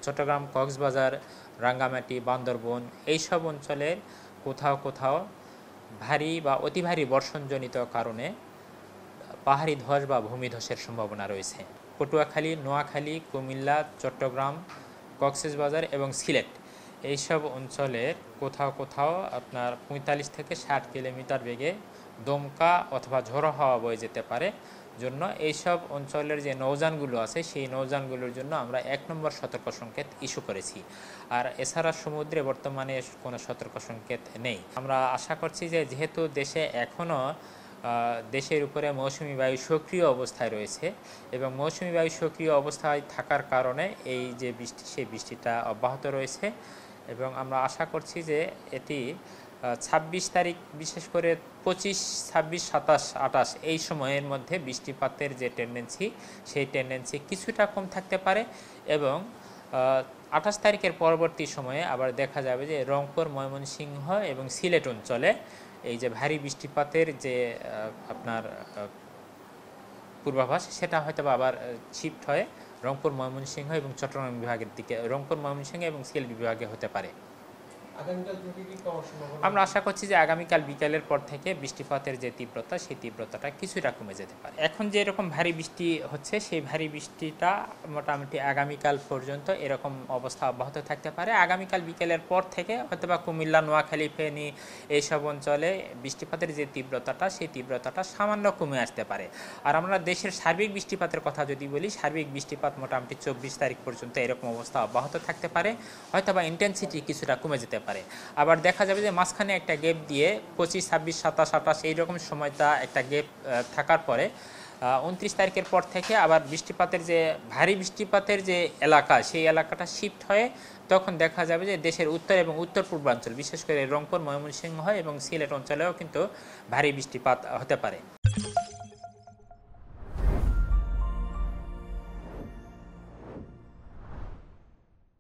চট্টগ্রাম, কক্সবাজার, রাঙ্গামাটি, বান্দরবন এইসব অঞ্চলের কোথাও কোথাও ভারী বা অতি ভারী বর্ষণজনিত কারণে পাহাড়ি ধস বা ভূমিধসের সম্ভাবনা রয়েছে। পটুয়াখালী, নোয়াখালী, কুমিল্লা, চট্টগ্রাম, কক্সবাজার এবং সিলেট এইসব অঞ্চলের কোথাও কোথাও আপনার 45 থেকে 60 কিলোমিটার বেগে দমকা অথবা ঝোড়ো হাওয়া বয়ে যেতে পারে। জন্য এইসব অঞ্চলের যে নৌযানগুলো আছে সেই নৌযানগুলোর জন্য আমরা 1 নম্বর সতর্ক সংকেত ইস্যু করেছি। আর এছাড়া সমুদ্রে বর্তমানে কোনো সতর্ক সংকেত নেই। আমরা আশা করছি যে যেহেতু দেশে এখনও দেশের উপরে মৌসুমি বায়ু সক্রিয় অবস্থায় রয়েছে এবং মৌসুমি বায়ু সক্রিয় অবস্থায় থাকার কারণে এই যে বৃষ্টি সেই বৃষ্টিটা অব্যাহত রয়েছে এবং আমরা আশা করছি যে এটি 26 তারিখ বিশেষ করে 25, 26, 27, 28 এই সময়ের মধ্যে বৃষ্টিপাতের যে টেন্ডেন্সি সেই টেন্ডেন্সি কিছুটা কম থাকতে পারে এবং 28 তারিখের পরবর্তী সময়ে আবার দেখা যাবে যে রংপুর, ময়মনসিংহ এবং সিলেট অঞ্চলে এই যে ভারী বৃষ্টিপাতের যে আপনার পূর্বাভাস সেটা হয়তো আবার শিফট হয়ে রংপুর, ময়মনসিংহ এবং চট্টগ্রাম বিভাগের দিকে, রংপুর, ময়মনসিংহ এবং সিলেট বিভাগে হতে পারে। আমরা আশা করছি যে আগামীকাল বিকালের পর থেকে বৃষ্টিপাতের যে তীব্রতা সেই তীব্রতাটা কিছুটা কমে যেতে পারে। এখন যে এরকম ভারী বৃষ্টি হচ্ছে সেই ভারী বৃষ্টিটা মোটামুটি আগামীকাল পর্যন্ত এরকম অবস্থা অব্যাহত থাকতে পারে। আগামীকাল বিকেলের পর থেকে হয়তোবা কুমিল্লা, নোয়াখালী, ফেনী এইসব অঞ্চলে বৃষ্টিপাতের যে তীব্রতাটা সেই তীব্রতাটা সামান্য কমে আসতে পারে। আর আমরা দেশের সার্বিক বৃষ্টিপাতের কথা যদি বলি, সার্বিক বৃষ্টিপাত মোটামুটি 24 তারিখ পর্যন্ত এরকম অবস্থা অব্যাহত থাকতে পারে, হয়তোবা ইন্টেন্সিটি কিছুটা কমে যেতে পারে। আবার দেখা যাবে যে মাঝখানে একটা গ্যাপ দিয়ে 25, 26, 27, 28 এইরকম সময়টা একটা গ্যাপ থাকার পরে 29 তারিখের পর থেকে আবার বৃষ্টিপাতের যে ভারী বৃষ্টিপাতের যে এলাকা সেই এলাকাটা শিফট হয়ে তখন দেখা যাবে যে দেশের উত্তর এবং উত্তর পূর্বাঞ্চল বিশেষ করে রংপুর, ময়মনসিংহ এবং সিলেট অঞ্চলেও কিন্তু ভারী বৃষ্টিপাত হতে পারে।